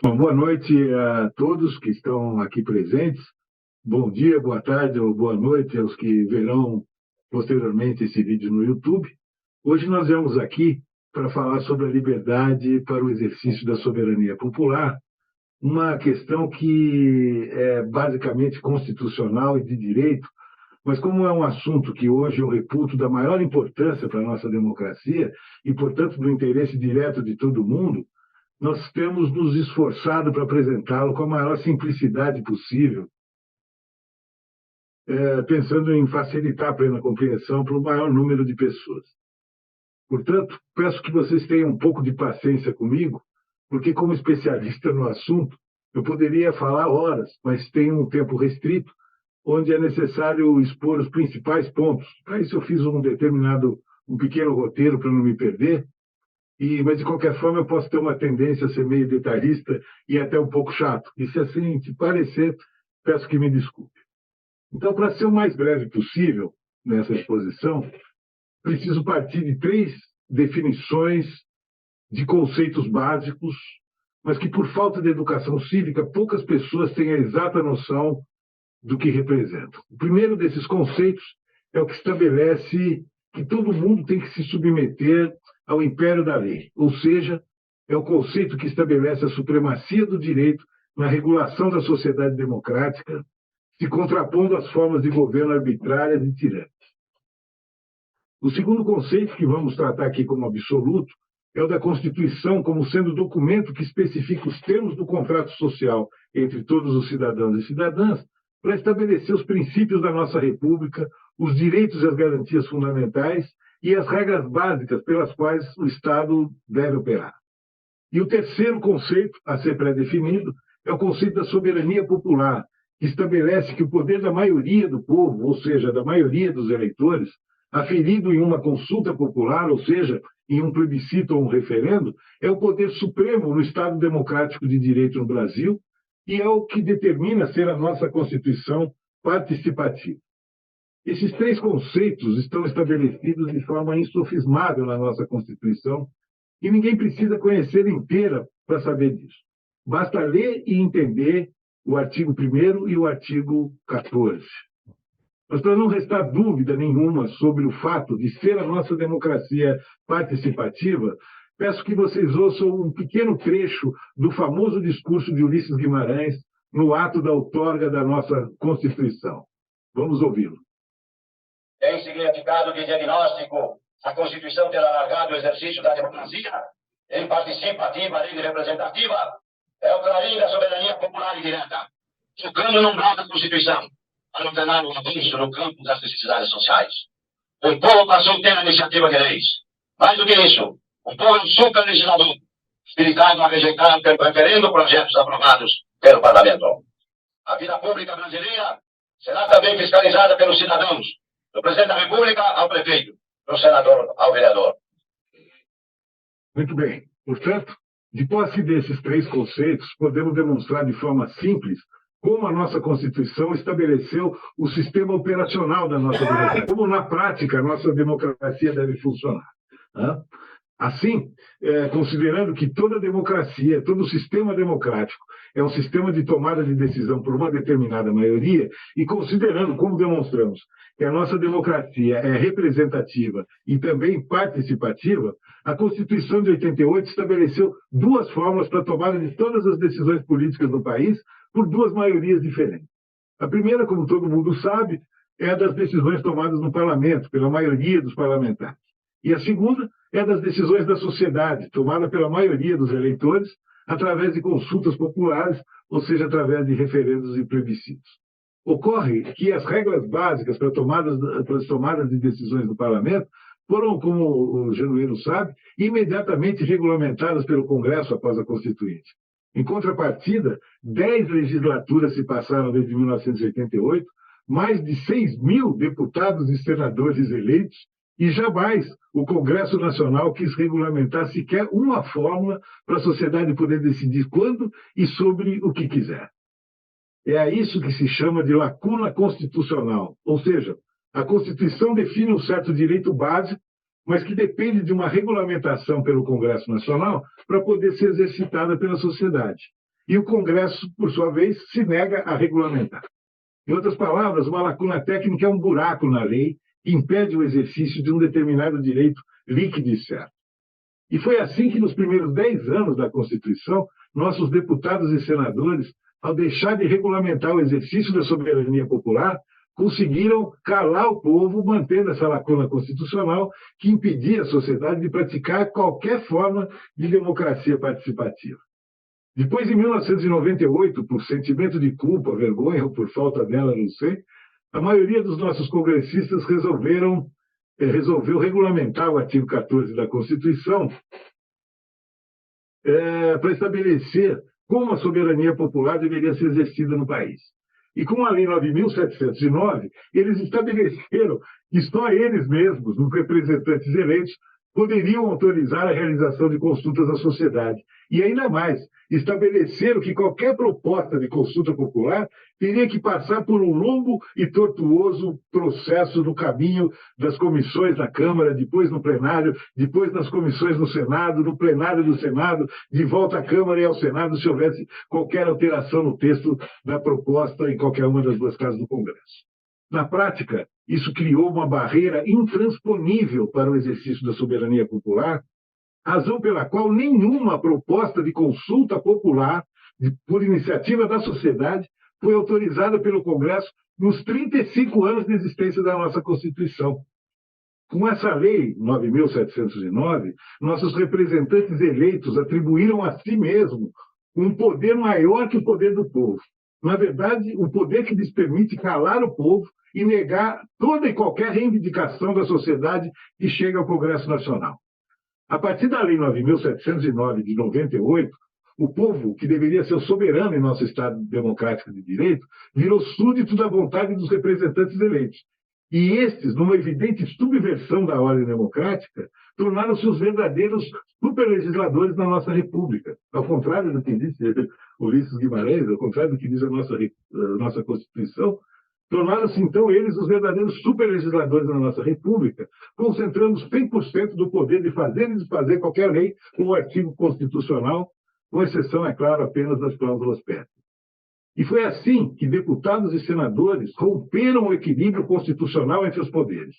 Bom, boa noite a todos que estão aqui presentes. Bom dia, boa tarde ou boa noite aos que verão posteriormente esse vídeo no YouTube. Hoje nós vamos aqui para falar sobre a liberdade para o exercício da soberania popular, uma questão que é basicamente constitucional e de direito, mas como é um assunto que hoje eu reputo da maior importância para a nossa democracia e, portanto, do interesse direto de todo mundo, nós temos nos esforçado para apresentá-lo com a maior simplicidade possível, pensando em facilitar a plena compreensão para o maior número de pessoas. Portanto, peço que vocês tenham um pouco de paciência comigo, porque, como especialista no assunto, eu poderia falar horas, mas tenho um tempo restrito, onde é necessário expor os principais pontos. Para isso, eu fiz um pequeno roteiro para não me perder, mas, de qualquer forma, eu posso ter uma tendência a ser meio detalhista e até um pouco chato. E se assim te parecer, peço que me desculpe. Então, para ser o mais breve possível nessa exposição, preciso partir de três definições de conceitos básicos, mas que, por falta de educação cívica, poucas pessoas têm a exata noção do que representam. O primeiro desses conceitos é o que estabelece que todo mundo tem que se submeter ao império da lei, ou seja, é o conceito que estabelece a supremacia do direito na regulação da sociedade democrática, se contrapondo às formas de governo arbitrárias e tirânicas. O segundo conceito que vamos tratar aqui como absoluto é o da Constituição como sendo o documento que especifica os termos do contrato social entre todos os cidadãos e cidadãs para estabelecer os princípios da nossa República, os direitos e as garantias fundamentais e as regras básicas pelas quais o Estado deve operar. E o terceiro conceito a ser pré-definido é o conceito da soberania popular, que estabelece que o poder da maioria do povo, ou seja, da maioria dos eleitores, aferido em uma consulta popular, ou seja, em um plebiscito ou um referendo, é o poder supremo no Estado democrático de direito no Brasil e é o que determina ser a nossa Constituição participativa. Esses três conceitos estão estabelecidos de forma insofismável na nossa Constituição e ninguém precisa conhecer inteira para saber disso. Basta ler e entender o artigo 1º e o artigo 14. Mas, para não restar dúvida nenhuma sobre o fato de ser a nossa democracia participativa, peço que vocês ouçam um pequeno trecho do famoso discurso de Ulisses Guimarães no ato da outorga da nossa Constituição. Vamos ouvi-lo. Em significado de diagnóstico, a Constituição terá alargado o exercício da democracia em participativa, além de representativa, é o clarim da soberania popular e direta, tocando no umbral da Constituição, para ordenar o avanço no campo das necessidades sociais. O povo passou a ter a iniciativa de leis. Mais do que isso, o povo é um super-legislador, habilitado a rejeitar pelo referendo projetos aprovados pelo Parlamento. A vida pública brasileira será também fiscalizada pelos cidadãos, do presidente da República ao prefeito, do senador ao vereador. Muito bem. Portanto, de posse desses três conceitos, podemos demonstrar de forma simples como a nossa Constituição estabeleceu o sistema operacional da nossa democracia, como na prática a nossa democracia deve funcionar. Assim, considerando que toda democracia, todo sistema democrático é um sistema de tomada de decisão por uma determinada maioria, e considerando, como demonstramos, que a nossa democracia é representativa e também participativa, a Constituição de 88 estabeleceu duas formas para a tomada de todas as decisões políticas do país por duas maiorias diferentes. A primeira, como todo mundo sabe, é a das decisões tomadas no parlamento, pela maioria dos parlamentares. E a segunda é a das decisões da sociedade, tomada pela maioria dos eleitores, através de consultas populares, ou seja, através de referendos e plebiscitos. Ocorre que as regras básicas para as tomadas de decisões do parlamento foram, como o Genuíno sabe, imediatamente regulamentadas pelo Congresso após a Constituinte. Em contrapartida, 10 legislaturas se passaram desde 1988, mais de 6.000 deputados e senadores eleitos, e jamais o Congresso Nacional quis regulamentar sequer uma fórmula para a sociedade poder decidir quando e sobre o que quiser. É a isso que se chama de lacuna constitucional, ou seja, a Constituição define um certo direito básico, mas que depende de uma regulamentação pelo Congresso Nacional para poder ser exercitada pela sociedade. e o Congresso, por sua vez, se nega a regulamentar. Em outras palavras, uma lacuna técnica é um buraco na lei que impede o exercício de um determinado direito líquido e certo. E foi assim que, nos primeiros 10 anos da Constituição, nossos deputados e senadores, ao deixar de regulamentar o exercício da soberania popular, conseguiram calar o povo, mantendo essa lacuna constitucional que impedia a sociedade de praticar qualquer forma de democracia participativa. Depois, em 1998, por sentimento de culpa, vergonha ou por falta dela, não sei, a maioria dos nossos congressistas resolveu regulamentar o artigo 14 da Constituição para estabelecer como a soberania popular deveria ser exercida no país. E com a Lei 9.709, eles estabeleceram que só eles mesmos, os representantes eleitos, poderiam autorizar a realização de consultas à sociedade. E ainda mais, estabeleceram que qualquer proposta de consulta popular teria que passar por um longo e tortuoso processo no caminho das comissões da Câmara, depois no plenário, depois nas comissões no Senado, no plenário do Senado, de volta à Câmara e ao Senado, se houvesse qualquer alteração no texto da proposta em qualquer uma das duas casas do Congresso. Na prática, isso criou uma barreira intransponível para o exercício da soberania popular, razão pela qual nenhuma proposta de consulta popular, por iniciativa da sociedade, foi autorizada pelo Congresso nos 35 anos de existência da nossa Constituição. Com essa lei 9.709, nossos representantes eleitos atribuíram a si mesmos um poder maior que o poder do povo. Na verdade, o poder que lhes permite calar o povo e negar toda e qualquer reivindicação da sociedade que chega ao Congresso Nacional. A partir da Lei 9.709 de 98, o povo, que deveria ser o soberano em nosso Estado democrático de direito, virou súdito da vontade dos representantes eleitos. E estes, numa evidente subversão da ordem democrática, tornaram-se os verdadeiros superlegisladores da nossa República. Ao contrário do que disse Ulisses Guimarães, ao contrário do que diz a nossa Constituição, tornaram-se, então, eles os verdadeiros superlegisladores da nossa República, concentrando 100% do poder de fazer e desfazer qualquer lei com o artigo constitucional, com exceção, é claro, apenas das cláusulas pétreas. E foi assim que deputados e senadores romperam o equilíbrio constitucional entre os poderes,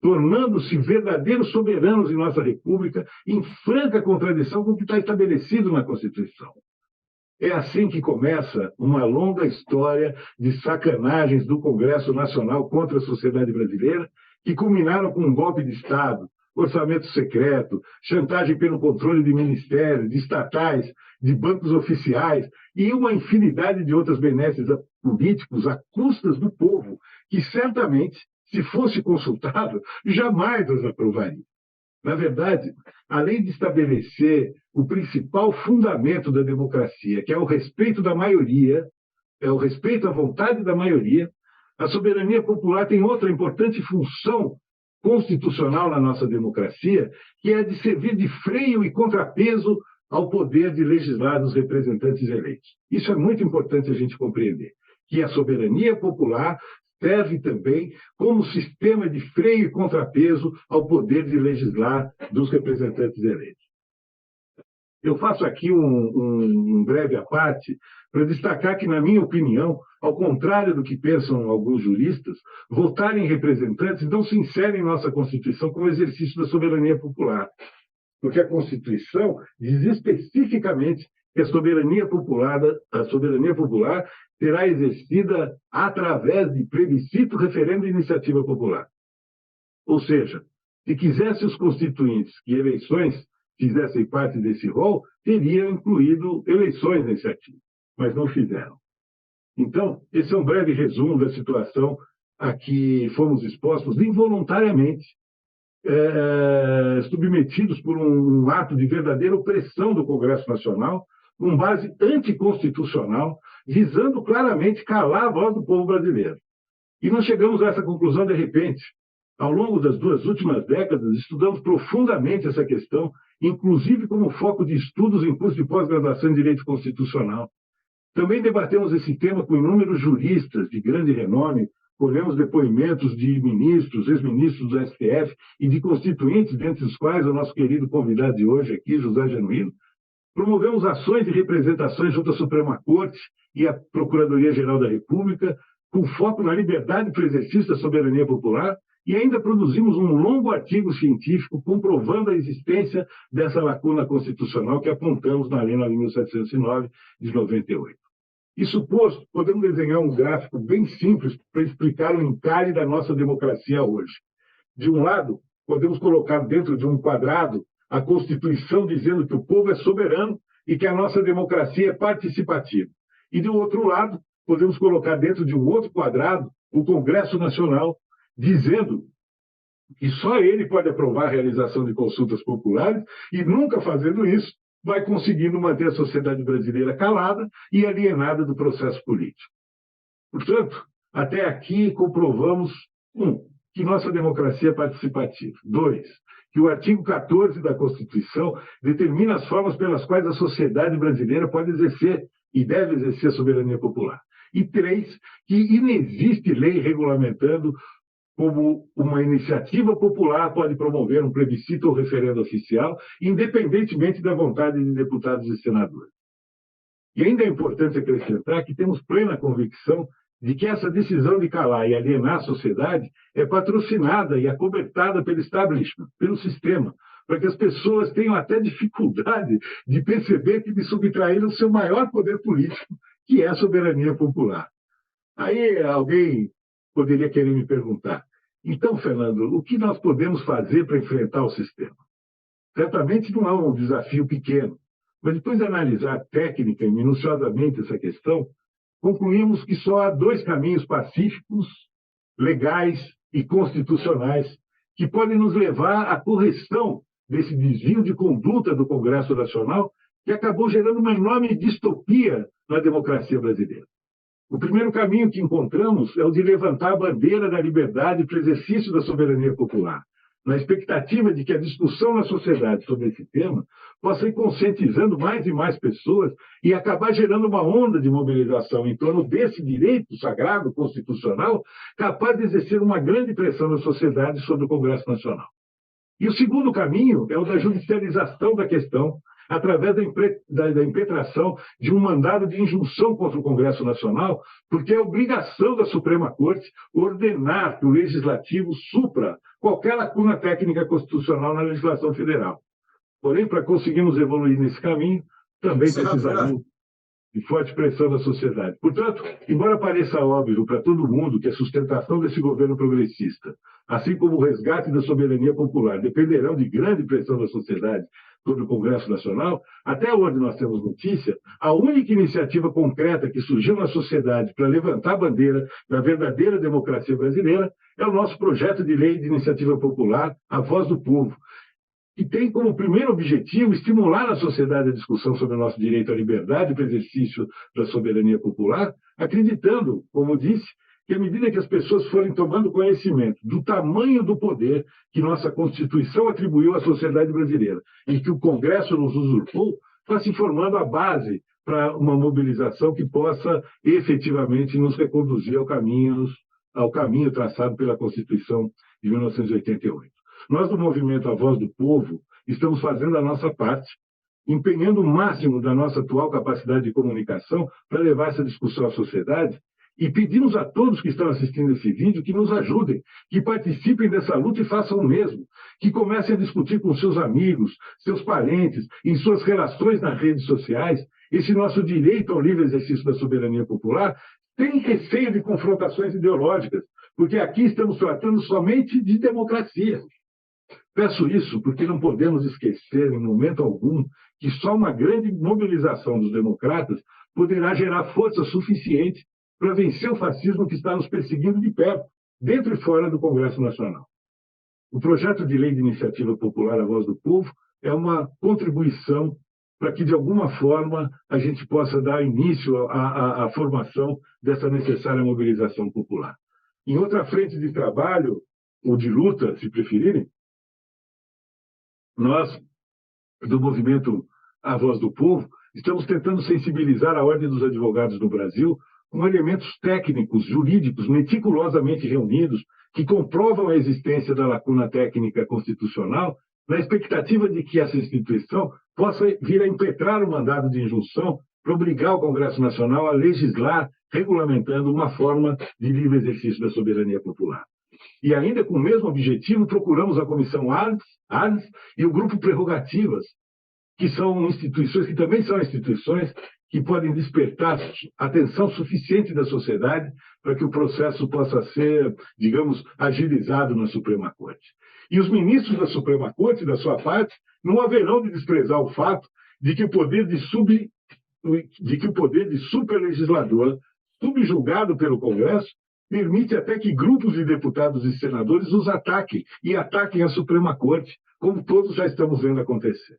tornando-se verdadeiros soberanos em nossa República, em franca contradição com o que está estabelecido na Constituição. É assim que começa uma longa história de sacanagens do Congresso Nacional contra a sociedade brasileira, que culminaram com um golpe de Estado, orçamento secreto, chantagem pelo controle de ministérios, de estatais, de bancos oficiais e uma infinidade de outras benesses políticos a custas do povo, que certamente, se fosse consultado, jamais os aprovaria. Na verdade, além de estabelecer o principal fundamento da democracia, que é o respeito da maioria, é o respeito à vontade da maioria, a soberania popular tem outra importante função constitucional na nossa democracia, que é a de servir de freio e contrapeso ao poder de legislar dos representantes eleitos. Isso é muito importante a gente compreender, que a soberania popular serve também como sistema de freio e contrapeso ao poder de legislar dos representantes eleitos. Eu faço aqui um breve à parte para destacar que, na minha opinião, ao contrário do que pensam alguns juristas, votar em representantes não se insere em nossa Constituição como exercício da soberania popular, porque a Constituição diz especificamente que a soberania popular será exercida através de plebiscito, referendo e iniciativa popular. Ou seja, se quisesse os constituintes que eleições fizessem parte desse rol, teriam incluído eleições nesse artigo, mas não fizeram. Então, esse é um breve resumo da situação a que fomos expostos involuntariamente, submetidos por um ato de verdadeira opressão do Congresso Nacional, com base anticonstitucional, visando claramente calar a voz do povo brasileiro. E nós chegamos a essa conclusão de repente. Ao longo das 2 últimas décadas, estudamos profundamente essa questão, inclusive como foco de estudos em curso de pós-graduação em Direito Constitucional. Também debatemos esse tema com inúmeros juristas de grande renome, colhemos depoimentos de ministros, ex-ministros do STF e de constituintes, dentre os quais o nosso querido convidado de hoje aqui, José Genuíno, Promovemos ações de representações junto à Suprema Corte e à Procuradoria-Geral da República, com foco na liberdade para o exercício da soberania popular, e ainda produzimos um longo artigo científico comprovando a existência dessa lacuna constitucional que apontamos na Lei 9.709 de 98. Isso posto, podemos desenhar um gráfico bem simples para explicar o encare da nossa democracia hoje. De um lado, podemos colocar dentro de um quadrado a Constituição dizendo que o povo é soberano e que a nossa democracia é participativa. E, do outro lado, podemos colocar dentro de um outro quadrado o Congresso Nacional dizendo que só ele pode aprovar a realização de consultas populares e, nunca fazendo isso, vai conseguindo manter a sociedade brasileira calada e alienada do processo político. Portanto, até aqui comprovamos, 1, que nossa democracia é participativa. 2, que o artigo 14 da Constituição determina as formas pelas quais a sociedade brasileira pode exercer e deve exercer a soberania popular. E 3, que inexiste lei regulamentando como uma iniciativa popular pode promover um plebiscito ou referendo oficial, independentemente da vontade de deputados e senadores. E ainda é importante acrescentar que temos plena convicção de que essa decisão de calar e alienar a sociedade é patrocinada e acobertada pelo establishment, pelo sistema, para que as pessoas tenham até dificuldade de perceber que lhe subtraíram o seu maior poder político, que é a soberania popular. Aí alguém poderia querer me perguntar, então, Fernando, o que nós podemos fazer para enfrentar o sistema? Certamente não é um desafio pequeno, mas depois de analisar técnica e minuciosamente essa questão, concluímos que só há 2 caminhos pacíficos, legais e constitucionais que podem nos levar à correção desse desvio de conduta do Congresso Nacional que acabou gerando uma enorme distopia na democracia brasileira. O primeiro caminho que encontramos é o de levantar a bandeira da liberdade para o exercício da soberania popular, na expectativa de que a discussão na sociedade sobre esse tema possa ir conscientizando mais e mais pessoas e acabar gerando uma onda de mobilização em torno desse direito sagrado constitucional capaz de exercer uma grande pressão na sociedade sobre o Congresso Nacional. E o segundo caminho é o da judicialização da questão, através da impetração de um mandado de injunção contra o Congresso Nacional, porque é obrigação da Suprema Corte ordenar que o Legislativo supra qualquer lacuna técnica constitucional na legislação federal. Porém, para conseguirmos evoluir nesse caminho, também precisaremos de forte pressão da sociedade. Portanto, embora pareça óbvio para todo mundo que a sustentação desse governo progressista, assim como o resgate da soberania popular, dependerão de grande pressão da sociedade sobre o Congresso Nacional, até onde nós temos notícia, a única iniciativa concreta que surgiu na sociedade para levantar a bandeira da verdadeira democracia brasileira é o nosso projeto de lei de iniciativa popular, A Voz do Povo, que tem como primeiro objetivo estimular na sociedade a discussão sobre o nosso direito à liberdade para o exercício da soberania popular, acreditando, como disse, que à medida que as pessoas forem tomando conhecimento do tamanho do poder que nossa Constituição atribuiu à sociedade brasileira e que o Congresso nos usurpou, está se formando a base para uma mobilização que possa efetivamente nos reconduzir ao caminho traçado pela Constituição de 1988. Nós, do movimento A Voz do Povo, estamos fazendo a nossa parte, empenhando o máximo da nossa atual capacidade de comunicação para levar essa discussão à sociedade e pedimos a todos que estão assistindo esse vídeo que nos ajudem, que participem dessa luta e façam o mesmo, que comecem a discutir com seus amigos, seus parentes, em suas relações nas redes sociais, esse nosso direito ao livre exercício da soberania popular, sem receio de confrontações ideológicas, porque aqui estamos tratando somente de democracia. Peço isso porque não podemos esquecer, em momento algum, que só uma grande mobilização dos democratas poderá gerar força suficiente para vencer o fascismo que está nos perseguindo de perto, dentro e fora do Congresso Nacional. O projeto de lei de iniciativa popular A Voz do Povo é uma contribuição para que, de alguma forma, a gente possa dar início à formação dessa necessária mobilização popular. Em outra frente de trabalho, ou de luta, se preferirem, nós, do movimento A Voz do Povo, estamos tentando sensibilizar a Ordem dos Advogados do Brasil com elementos técnicos, jurídicos, meticulosamente reunidos, que comprovam a existência da lacuna técnica constitucional, na expectativa de que essa instituição possa vir a impetrar o mandado de injunção para obrigar o Congresso Nacional a legislar, regulamentando uma forma de livre exercício da soberania popular. E ainda com o mesmo objetivo, procuramos a Comissão ARDES e o Grupo Prerrogativas, que são instituições, que também são instituições que podem despertar atenção suficiente da sociedade para que o processo possa ser, digamos, agilizado na Suprema Corte. E os ministros da Suprema Corte, da sua parte, não haverão de desprezar o fato de que o poder de superlegislador, subjugado pelo Congresso, permite até que grupos de deputados e senadores os ataquem e ataquem a Suprema Corte, como todos já estamos vendo acontecer.